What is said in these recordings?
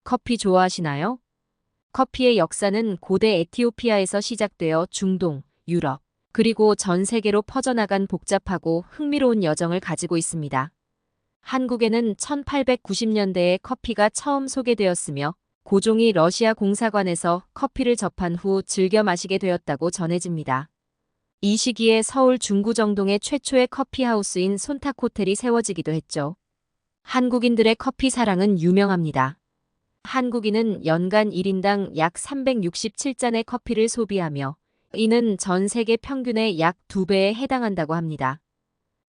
커피 좋아하시나요? 커피의 역사는 고대 에티오피아에서 시작되어 중동, 유럽, 그리고 전 세계로 퍼져나간 복잡하고 흥미로운 여정을 가지고 있습니다. 한국에는 1890년대에 커피가 처음 소개되었으며 고종이 러시아 공사관에서 커피를 접한 후 즐겨 마시게 되었다고 전해집니다. 이 시기에 서울 중구정동에 최초의 커피하우스인 손탁호텔이 세워지기도 했죠. 한국인들의 커피 사랑은 유명합니다. 한국인은 연간 1인당 약 367잔의 커피를 소비하며 이는 전 세계 평균의 약 2배에 해당한다고 합니다.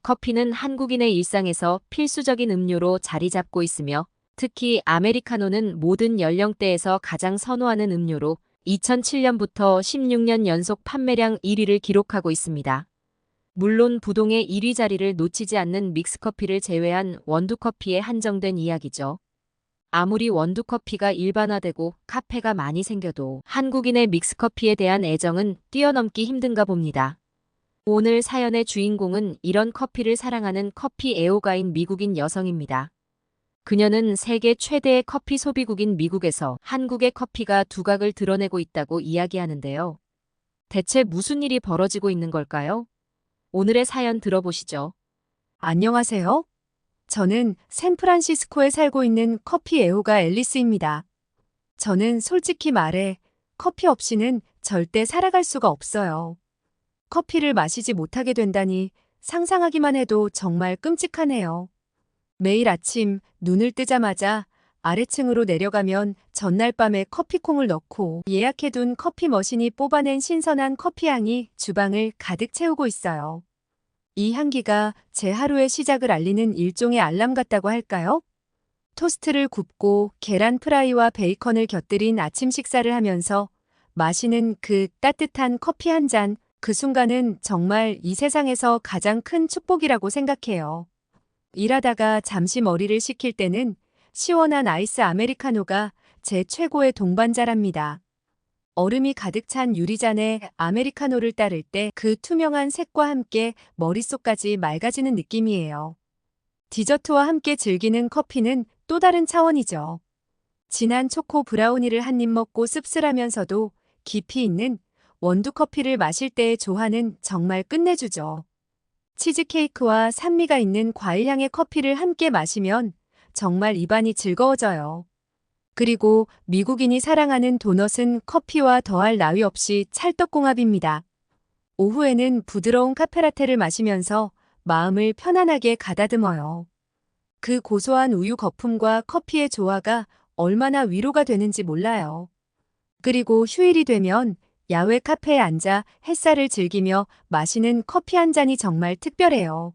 커피는 한국인의 일상에서 필수적인 음료로 자리 잡고 있으며 특히 아메리카노는 모든 연령대에서 가장 선호하는 음료로 2007년부터 16년 연속 판매량 1위를 기록하고 있습니다. 물론 부동의 1위 자리를 놓치지 않는 믹스커피를 제외한 원두커피에 한정된 이야기죠. 아무리 원두커피가 일반화되고 카페가 많이 생겨도 한국인의 믹스커피에 대한 애정은 뛰어넘기 힘든가 봅니다. 오늘 사연의 주인공은 이런 커피를 사랑하는 커피 애호가인 미국인 여성입니다. 그녀는 세계 최대의 커피 소비국인 미국에서 한국의 커피가 두각을 드러내고 있다고 이야기하는데요. 대체 무슨 일이 벌어지고 있는 걸까요? 오늘의 사연 들어보시죠. 안녕하세요. 저는 샌프란시스코에 살고 있는 커피 애호가 앨리스입니다. 저는 솔직히 말해 커피 없이는 절대 살아갈 수가 없어요. 커피를 마시지 못하게 된다니 상상하기만 해도 정말 끔찍하네요. 매일 아침 눈을 뜨자마자 아래층으로 내려가면 전날 밤에 커피콩을 넣고 예약해둔 커피 머신이 뽑아낸 신선한 커피향이 주방을 가득 채우고 있어요. 이 향기가 제 하루의 시작을 알리는 일종의 알람 같다고 할까요? 토스트를 굽고 계란 프라이와 베이컨을 곁들인 아침 식사를 하면서 마시는 그 따뜻한 커피 한 잔, 그 순간은 정말 이 세상에서 가장 큰 축복이라고 생각해요. 일하다가 잠시 머리를 식힐 때는 시원한 아이스 아메리카노가 제 최고의 동반자랍니다. 얼음이 가득 찬 유리잔에 아메리카노를 따를 때 그 투명한 색과 함께 머릿속까지 맑아지는 느낌이에요. 디저트와 함께 즐기는 커피는 또 다른 차원이죠. 진한 초코 브라우니를 한 입 먹고 씁쓸하면서도 깊이 있는 원두 커피를 마실 때의 조화는 정말 끝내주죠. 치즈케이크와 산미가 있는 과일향의 커피를 함께 마시면 정말 입안이 즐거워져요. 그리고 미국인이 사랑하는 도넛은 커피와 더할 나위 없이 찰떡궁합입니다. 오후에는 부드러운 카페라테를 마시면서 마음을 편안하게 가다듬어요. 그 고소한 우유 거품과 커피의 조화가 얼마나 위로가 되는지 몰라요. 그리고 휴일이 되면 야외 카페에 앉아 햇살을 즐기며 마시는 커피 한 잔이 정말 특별해요.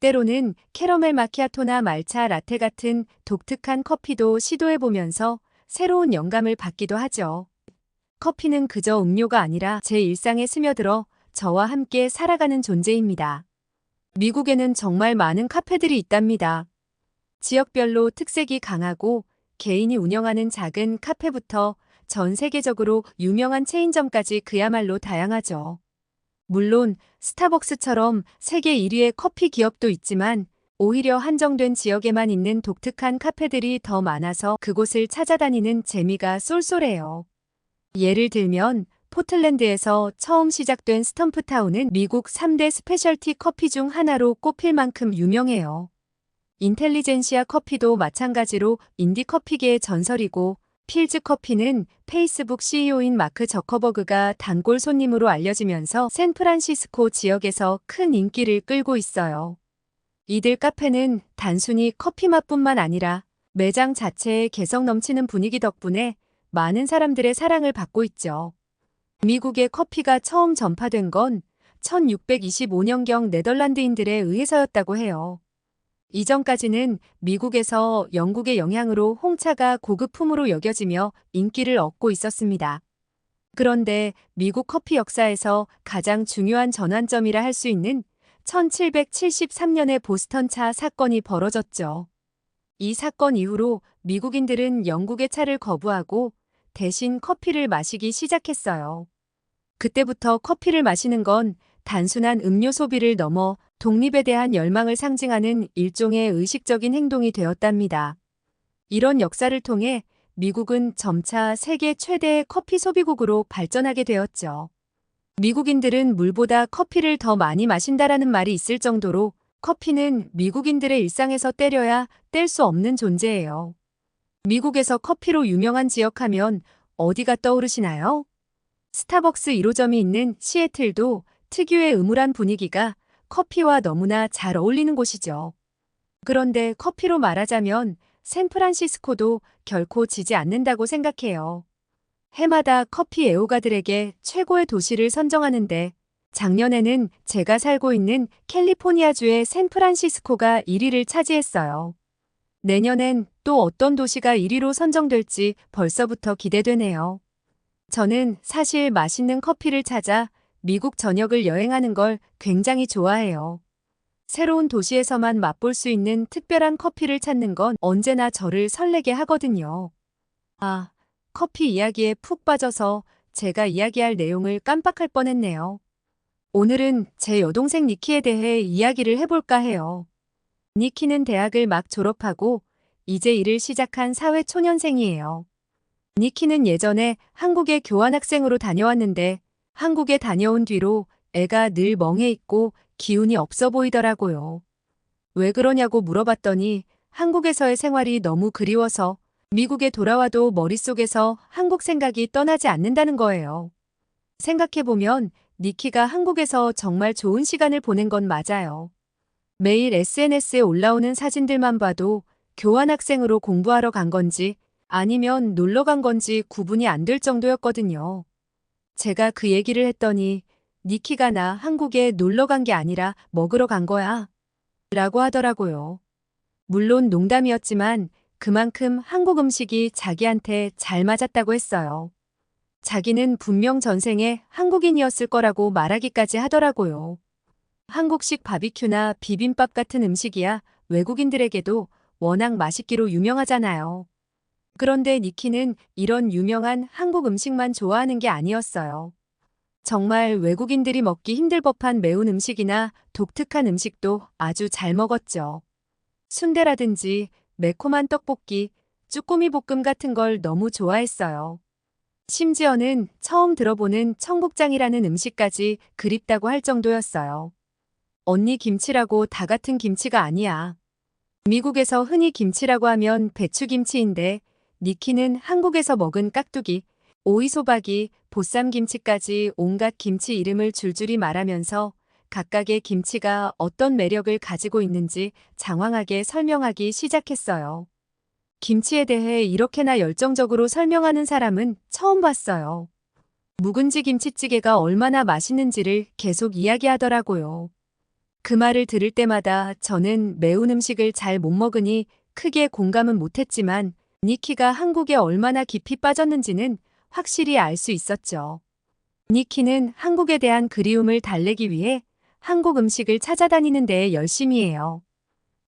때로는 캐러멜 마키아토나 말차 라테 같은 독특한 커피도 시도해보면서 새로운 영감을 받기도 하죠. 커피는 그저 음료가 아니라 제 일상에 스며들어 저와 함께 살아가는 존재입니다. 미국에는 정말 많은 카페들이 있답니다. 지역별로 특색이 강하고 개인이 운영하는 작은 카페부터 전 세계적으로 유명한 체인점까지 그야말로 다양하죠. 물론 스타벅스처럼 세계 1위의 커피 기업도 있지만 오히려 한정된 지역에만 있는 독특한 카페들이 더 많아서 그곳을 찾아다니는 재미가 쏠쏠해요. 예를 들면 포틀랜드에서 처음 시작된 스텀프타운은 미국 3대 스페셜티 커피 중 하나로 꼽힐 만큼 유명해요. 인텔리젠시아 커피도 마찬가지로 인디 커피계의 전설이고 필즈 커피는 페이스북 CEO인 마크 저커버그가 단골 손님으로 알려지면서 샌프란시스코 지역에서 큰 인기를 끌고 있어요. 이들 카페는 단순히 커피 맛뿐만 아니라 매장 자체의 개성 넘치는 분위기 덕분에 많은 사람들의 사랑을 받고 있죠. 미국의 커피가 처음 전파된 건 1625년경 네덜란드인들에 의해서였다고 해요. 이전까지는 미국에서 영국의 영향으로 홍차가 고급품으로 여겨지며 인기를 얻고 있었습니다. 그런데 미국 커피 역사에서 가장 중요한 전환점이라 할 수 있는 1773년의 보스턴 차 사건이 벌어졌죠. 이 사건 이후로 미국인들은 영국의 차를 거부하고 대신 커피를 마시기 시작했어요. 그때부터 커피를 마시는 건 단순한 음료 소비를 넘어 독립에 대한 열망을 상징하는 일종의 의식적인 행동이 되었답니다. 이런 역사를 통해 미국은 점차 세계 최대의 커피 소비국으로 발전하게 되었죠. 미국인들은 물보다 커피를 더 많이 마신다라는 말이 있을 정도로 커피는 미국인들의 일상에서 떼려야 뗄 수 없는 존재예요. 미국에서 커피로 유명한 지역 하면 어디가 떠오르시나요? 스타벅스 1호점이 있는 시애틀도 특유의 음울한 분위기가 커피와 너무나 잘 어울리는 곳이죠. 그런데 커피로 말하자면 샌프란시스코도 결코 지지 않는다고 생각해요. 해마다 커피 애호가들에게 최고의 도시를 선정하는데 작년에는 제가 살고 있는 캘리포니아주의 샌프란시스코가 1위를 차지했어요. 내년엔 또 어떤 도시가 1위로 선정될지 벌써부터 기대되네요. 저는 사실 맛있는 커피를 찾아 미국 전역을 여행하는 걸 굉장히 좋아해요. 새로운 도시에서만 맛볼 수 있는 특별한 커피를 찾는 건 언제나 저를 설레게 하거든요. 아, 커피 이야기에 푹 빠져서 제가 이야기할 내용을 깜빡할 뻔했네요. 오늘은 제 여동생 니키에 대해 이야기를 해볼까 해요. 니키는 대학을 막 졸업하고 이제 일을 시작한 사회초년생이에요. 니키는 예전에 한국에 교환학생으로 다녀왔는데 한국에 다녀온 뒤로 애가 늘 멍해 있고 기운이 없어 보이더라고요. 왜 그러냐고 물어봤더니 한국에서의 생활이 너무 그리워서 미국에 돌아와도 머릿속에서 한국 생각이 떠나지 않는다는 거예요. 생각해보면 니키가 한국에서 정말 좋은 시간을 보낸 건 맞아요. 매일 SNS에 올라오는 사진들만 봐도 교환학생으로 공부하러 간 건지 아니면 놀러 간 건지 구분이 안 될 정도였거든요. 제가 그 얘기를 했더니 니키가 나 한국에 놀러 간 게 아니라 먹으러 간 거야 라고 하더라고요. 물론 농담이었지만 그만큼 한국 음식이 자기한테 잘 맞았다고 했어요. 자기는 분명 전생에 한국인이었을 거라고 말하기까지 하더라고요. 한국식 바비큐나 비빔밥 같은 음식이야 외국인들에게도 워낙 맛있기로 유명하잖아요. 그런데 니키는 이런 유명한 한국 음식만 좋아하는 게 아니었어요. 정말 외국인들이 먹기 힘들 법한 매운 음식이나 독특한 음식도 아주 잘 먹었죠. 순대라든지 매콤한 떡볶이, 쭈꾸미 볶음 같은 걸 너무 좋아했어요. 심지어는 처음 들어보는 청국장이라는 음식까지 그립다고 할 정도였어요. 언니 김치라고 다 같은 김치가 아니야. 미국에서 흔히 김치라고 하면 배추김치인데 니키는 한국에서 먹은 깍두기, 오이소박이, 보쌈김치까지 온갖 김치 이름을 줄줄이 말하면서 각각의 김치가 어떤 매력을 가지고 있는지 장황하게 설명하기 시작했어요. 김치에 대해 이렇게나 열정적으로 설명하는 사람은 처음 봤어요. 묵은지 김치찌개가 얼마나 맛있는지를 계속 이야기하더라고요. 그 말을 들을 때마다 저는 매운 음식을 잘 못 먹으니 크게 공감은 못했지만 니키가 한국에 얼마나 깊이 빠졌는지는 확실히 알 수 있었죠. 니키는 한국에 대한 그리움을 달래기 위해 한국 음식을 찾아다니는 데 열심히 해요.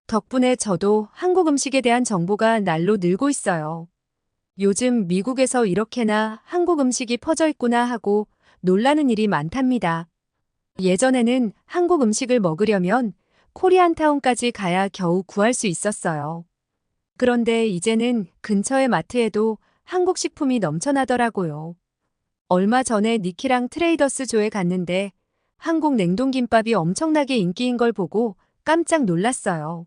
덕분에 저도 한국 음식에 대한 정보가 날로 늘고 있어요. 요즘 미국에서 이렇게나 한국 음식이 퍼져 있구나 하고 놀라는 일이 많답니다. 예전에는 한국 음식을 먹으려면 코리안타운까지 가야 겨우 구할 수 있었어요. 그런데 이제는 근처의 마트에도 한국 식품이 넘쳐나더라고요. 얼마 전에 니키랑 트레이더스 조에 갔는데 한국 냉동김밥이 엄청나게 인기인 걸 보고 깜짝 놀랐어요.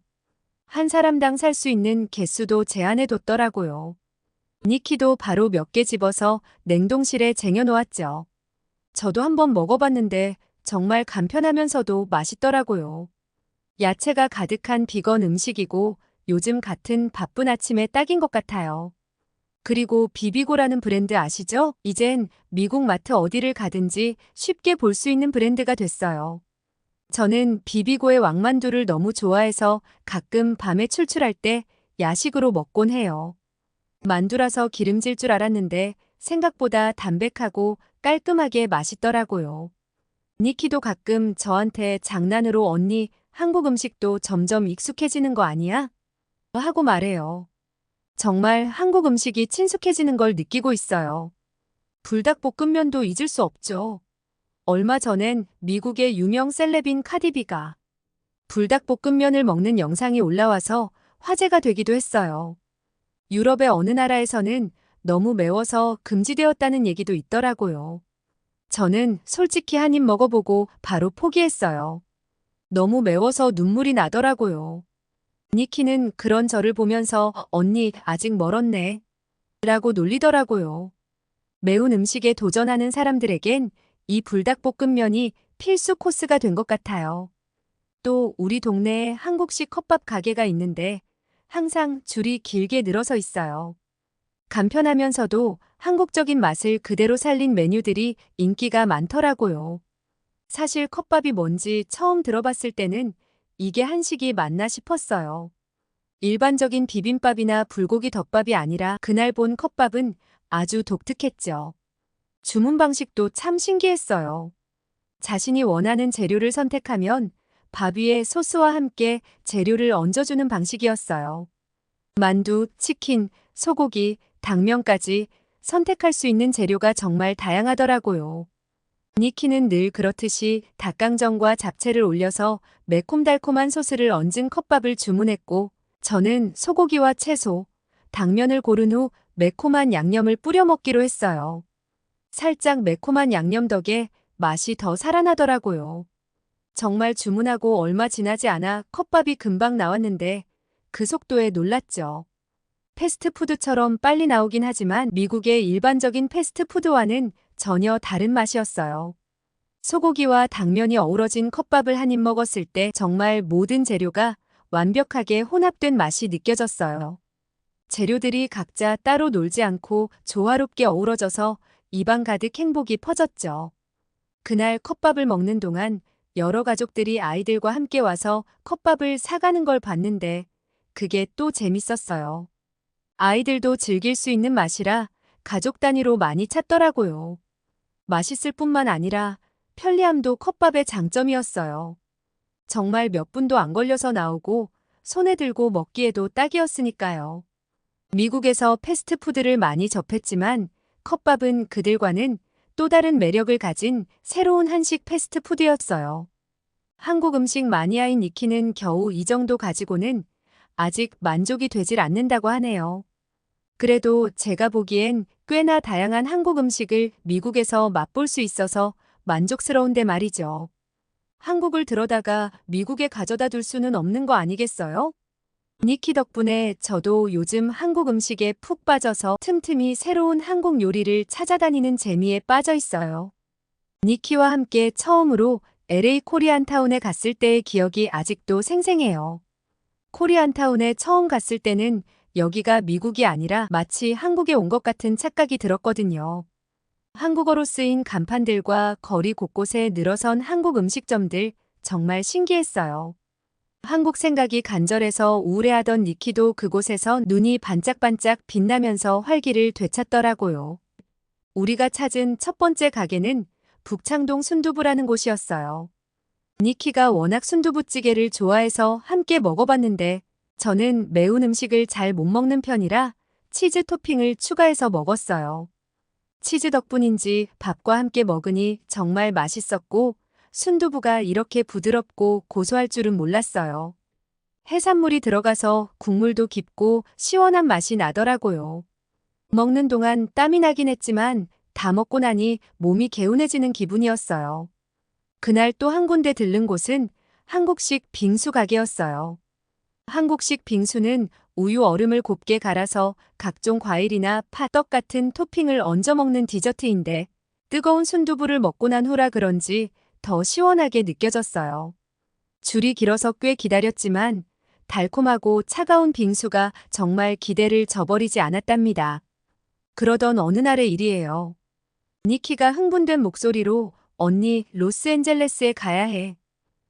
한 사람당 살 수 있는 개수도 제한해뒀더라고요. 니키도 바로 몇 개 집어서 냉동실에 쟁여놓았죠. 저도 한번 먹어봤는데 정말 간편하면서도 맛있더라고요. 야채가 가득한 비건 음식이고 요즘 같은 바쁜 아침에 딱인 것 같아요. 그리고 비비고라는 브랜드 아시죠? 이젠 미국 마트 어디를 가든지 쉽게 볼 수 있는 브랜드가 됐어요. 저는 비비고의 왕만두를 너무 좋아해서 가끔 밤에 출출할 때 야식으로 먹곤 해요. 만두라서 기름질 줄 알았는데 생각보다 담백하고 깔끔하게 맛있더라고요. 니키도 가끔 저한테 장난으로 언니 한국 음식도 점점 익숙해지는 거 아니야? 하고 말해요. 정말 한국 음식이 친숙해지는 걸 느끼고 있어요. 불닭볶음면도 잊을 수 없죠. 얼마 전엔 미국의 유명 셀럽인 카디비가 불닭볶음면을 먹는 영상이 올라와서 화제가 되기도 했어요. 유럽의 어느 나라에서는 너무 매워서 금지되었다는 얘기도 있더라고요. 저는 솔직히 한 입 먹어보고 바로 포기했어요. 너무 매워서 눈물이 나더라고요. 니키는 그런 저를 보면서 언니 아직 멀었네 라고 놀리더라고요. 매운 음식에 도전하는 사람들에겐 이 불닭볶음면이 필수 코스가 된 것 같아요. 또 우리 동네에 한국식 컵밥 가게가 있는데 항상 줄이 길게 늘어서 있어요. 간편하면서도 한국적인 맛을 그대로 살린 메뉴들이 인기가 많더라고요. 사실 컵밥이 뭔지 처음 들어봤을 때는 이게 한식이 맞나 싶었어요. 일반적인 비빔밥이나 불고기 덮밥이 아니라 그날 본 컵밥은 아주 독특했죠. 주문 방식도 참 신기했어요. 자신이 원하는 재료를 선택하면 밥 위에 소스와 함께 재료를 얹어주는 방식이었어요. 만두, 치킨, 소고기, 당면까지 선택할 수 있는 재료가 정말 다양하더라고요. 니키는 늘 그렇듯이 닭강정과 잡채를 올려서 매콤달콤한 소스를 얹은 컵밥을 주문했고, 저는 소고기와 채소, 당면을 고른 후 매콤한 양념을 뿌려 먹기로 했어요. 살짝 매콤한 양념 덕에 맛이 더 살아나더라고요. 정말 주문하고 얼마 지나지 않아 컵밥이 금방 나왔는데 그 속도에 놀랐죠. 패스트푸드처럼 빨리 나오긴 하지만 미국의 일반적인 패스트푸드와는 전혀 다른 맛이었어요. 소고기와 당면이 어우러진 컵밥을 한 입 먹었을 때 정말 모든 재료가 완벽하게 혼합된 맛이 느껴졌어요. 재료들이 각자 따로 놀지 않고 조화롭게 어우러져서 입안 가득 행복이 퍼졌죠. 그날 컵밥을 먹는 동안 여러 가족들이 아이들과 함께 와서 컵밥을 사가는 걸 봤는데 그게 또 재밌었어요. 아이들도 즐길 수 있는 맛이라 가족 단위로 많이 찾더라고요. 맛있을 뿐만 아니라 편리함도 컵밥의 장점이었어요. 정말 몇 분도 안 걸려서 나오고 손에 들고 먹기에도 딱이었으니까요. 미국에서 패스트푸드를 많이 접했지만 컵밥은 그들과는 또 다른 매력을 가진 새로운 한식 패스트푸드였어요. 한국 음식 마니아인 니키는 겨우 이 정도 가지고는 아직 만족이 되질 않는다고 하네요. 그래도 제가 보기엔 꽤나 다양한 한국 음식을 미국에서 맛볼 수 있어서 만족스러운데 말이죠. 한국을 들어다가 미국에 가져다 둘 수는 없는 거 아니겠어요? 니키 덕분에 저도 요즘 한국 음식에 푹 빠져서 틈틈이 새로운 한국 요리를 찾아다니는 재미에 빠져 있어요. 니키와 함께 처음으로 LA 코리안타운에 갔을 때의 기억이 아직도 생생해요. 코리안타운에 처음 갔을 때는 여기가 미국이 아니라 마치 한국에 온 것 같은 착각이 들었거든요. 한국어로 쓰인 간판들과 거리 곳곳에 늘어선 한국 음식점들 정말 신기했어요. 한국 생각이 간절해서 우울해하던 니키도 그곳에서 눈이 반짝반짝 빛나면서 활기를 되찾더라고요. 우리가 찾은 첫 번째 가게는 북창동 순두부라는 곳이었어요. 니키가 워낙 순두부찌개를 좋아해서 함께 먹어봤는데 저는 매운 음식을 잘 못 먹는 편이라 치즈 토핑을 추가해서 먹었어요. 치즈 덕분인지 밥과 함께 먹으니 정말 맛있었고 순두부가 이렇게 부드럽고 고소할 줄은 몰랐어요. 해산물이 들어가서 국물도 깊고 시원한 맛이 나더라고요. 먹는 동안 땀이 나긴 했지만 다 먹고 나니 몸이 개운해지는 기분이었어요. 그날 또 한 군데 들른 곳은 한국식 빙수 가게였어요. 한국식 빙수는 우유 얼음을 곱게 갈아서 각종 과일이나 파, 떡 같은 토핑을 얹어 먹는 디저트인데 뜨거운 순두부를 먹고 난 후라 그런지 더 시원하게 느껴졌어요. 줄이 길어서 꽤 기다렸지만 달콤하고 차가운 빙수가 정말 기대를 저버리지 않았답니다. 그러던 어느 날의 일이에요. 니키가 흥분된 목소리로 언니 로스앤젤레스에 가야 해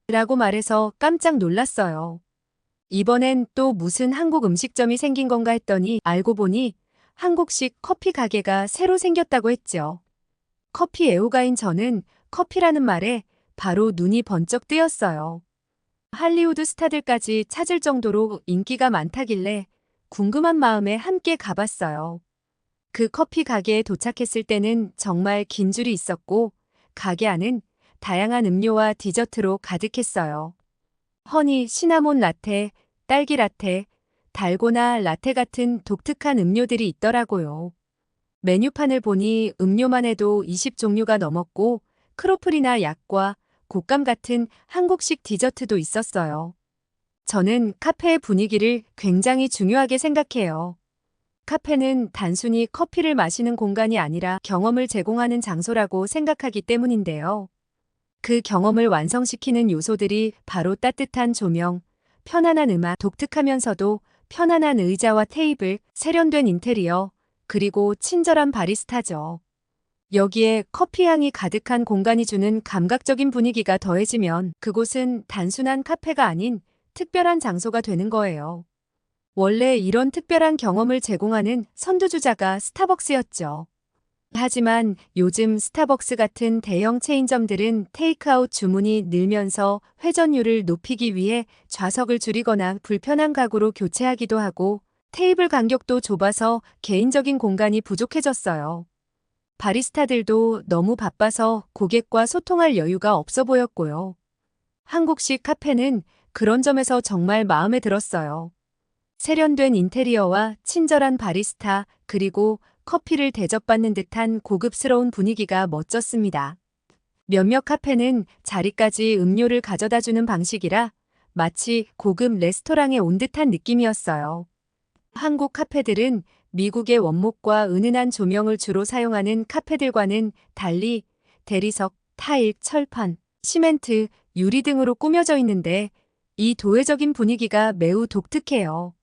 라고 말해서 깜짝 놀랐어요. 이번엔 또 무슨 한국 음식점이 생긴 건가 했더니 알고 보니 한국식 커피 가게가 새로 생겼다고 했죠. 커피 애호가인 저는 커피라는 말에 바로 눈이 번쩍 뜨였어요. 할리우드 스타들까지 찾을 정도로 인기가 많다길래 궁금한 마음에 함께 가봤어요. 그 커피 가게에 도착했을 때는 정말 긴 줄이 있었고 가게 안은 다양한 음료와 디저트로 가득했어요. 허니, 시나몬 라테, 딸기 라테, 달고나 라테 같은 독특한 음료들이 있더라고요. 메뉴판을 보니 음료만 해도 20종류가 넘었고 크로플이나 약과 곶감 같은 한국식 디저트도 있었어요. 저는 카페의 분위기를 굉장히 중요하게 생각해요. 카페는 단순히 커피를 마시는 공간이 아니라 경험을 제공하는 장소라고 생각하기 때문인데요. 그 경험을 완성시키는 요소들이 바로 따뜻한 조명, 편안한 음악, 독특하면서도 편안한 의자와 테이블, 세련된 인테리어, 그리고 친절한 바리스타죠. 여기에 커피 향이 가득한 공간이 주는 감각적인 분위기가 더해지면 그곳은 단순한 카페가 아닌 특별한 장소가 되는 거예요. 원래 이런 특별한 경험을 제공하는 선두주자가 스타벅스였죠. 하지만 요즘 스타벅스 같은 대형 체인점들은 테이크아웃 주문이 늘면서 회전율을 높이기 위해 좌석을 줄이거나 불편한 가구로 교체하기도 하고 테이블 간격도 좁아서 개인적인 공간이 부족해졌어요. 바리스타들도 너무 바빠서 고객과 소통할 여유가 없어 보였고요. 한국식 카페는 그런 점에서 정말 마음에 들었어요. 세련된 인테리어와 친절한 바리스타, 그리고 커피를 대접받는 듯한 고급스러운 분위기가 멋졌습니다. 몇몇 카페는 자리까지 음료를 가져다 주는 방식이라 마치 고급 레스토랑에 온 듯한 느낌이었어요. 한국 카페들은 미국의 원목과 은은한 조명을 주로 사용하는 카페들과는 달리 대리석, 타일, 철판, 시멘트, 유리 등으로 꾸며져 있는데 이 도회적인 분위기가 매우 독특해요.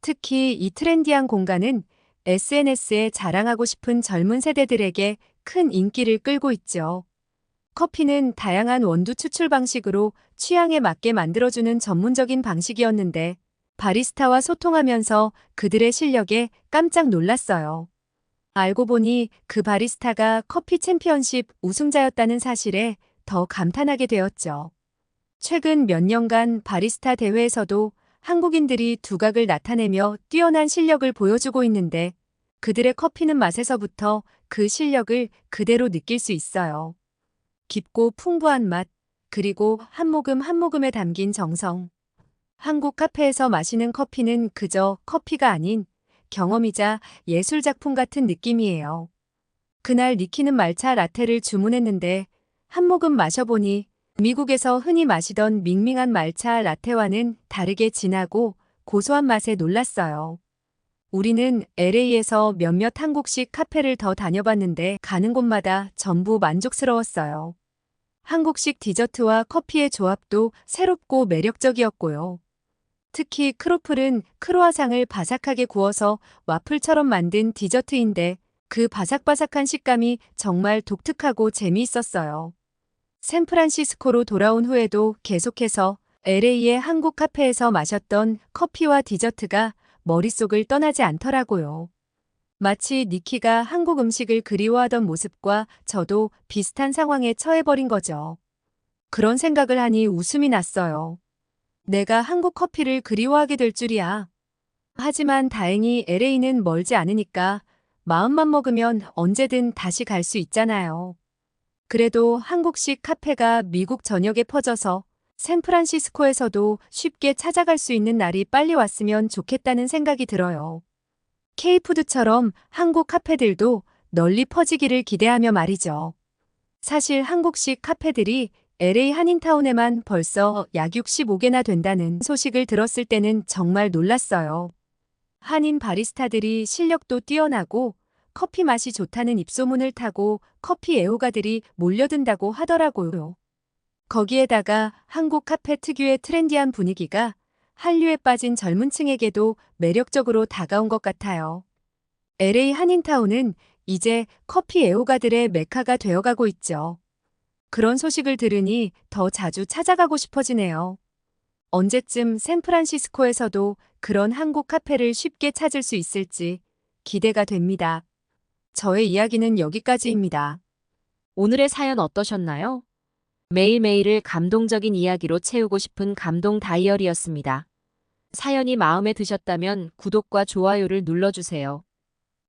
특히 이 트렌디한 공간은 SNS에 자랑하고 싶은 젊은 세대들에게 큰 인기를 끌고 있죠. 커피는 다양한 원두 추출 방식으로 취향에 맞게 만들어주는 전문적인 방식이었는데 바리스타와 소통하면서 그들의 실력에 깜짝 놀랐어요. 알고 보니 그 바리스타가 커피 챔피언십 우승자였다는 사실에 더 감탄하게 되었죠. 최근 몇 년간 바리스타 대회에서도 한국인들이 두각을 나타내며 뛰어난 실력을 보여주고 있는데 그들의 커피는 맛에서부터 그 실력을 그대로 느낄 수 있어요. 깊고 풍부한 맛, 그리고 한 모금 한 모금에 담긴 정성. 한국 카페에서 마시는 커피는 그저 커피가 아닌 경험이자 예술작품 같은 느낌이에요. 그날 니키는 말차 라테를 주문했는데 한 모금 마셔보니 미국에서 흔히 마시던 밍밍한 말차 라테와는 다르게 진하고 고소한 맛에 놀랐어요. 우리는 LA에서 몇몇 한국식 카페를 더 다녀봤는데 가는 곳마다 전부 만족스러웠어요. 한국식 디저트와 커피의 조합도 새롭고 매력적이었고요. 특히 크로플은 크로아상을 바삭하게 구워서 와플처럼 만든 디저트인데 그 바삭바삭한 식감이 정말 독특하고 재미있었어요. 샌프란시스코로 돌아온 후에도 계속해서 LA의 한국 카페에서 마셨던 커피와 디저트가 머릿속을 떠나지 않더라고요. 마치 니키가 한국 음식을 그리워하던 모습과 저도 비슷한 상황에 처해버린 거죠. 그런 생각을 하니 웃음이 났어요. 내가 한국 커피를 그리워하게 될 줄이야. 하지만 다행히 LA는 멀지 않으니까 마음만 먹으면 언제든 다시 갈 수 있잖아요. 그래도 한국식 카페가 미국 전역에 퍼져서 샌프란시스코에서도 쉽게 찾아갈 수 있는 날이 빨리 왔으면 좋겠다는 생각이 들어요. K푸드처럼 한국 카페들도 널리 퍼지기를 기대하며 말이죠. 사실 한국식 카페들이 LA 한인타운에만 벌써 약 65개나 된다는 소식을 들었을 때는 정말 놀랐어요. 한인 바리스타들이 실력도 뛰어나고 커피 맛이 좋다는 입소문을 타고 커피 애호가들이 몰려든다고 하더라고요. 거기에다가 한국 카페 특유의 트렌디한 분위기가 한류에 빠진 젊은 층에게도 매력적으로 다가온 것 같아요. LA 한인타운은 이제 커피 애호가들의 메카가 되어가고 있죠. 그런 소식을 들으니 더 자주 찾아가고 싶어지네요. 언제쯤 샌프란시스코에서도 그런 한국 카페를 쉽게 찾을 수 있을지 기대가 됩니다. 저의 이야기는 여기까지입니다. 오늘의 사연 어떠셨나요? 매일매일을 감동적인 이야기로 채우고 싶은 감동 다이어리였습니다. 사연이 마음에 드셨다면 구독과 좋아요를 눌러주세요.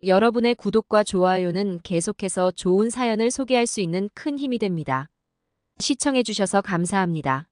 여러분의 구독과 좋아요는 계속해서 좋은 사연을 소개할 수 있는 큰 힘이 됩니다. 시청해주셔서 감사합니다.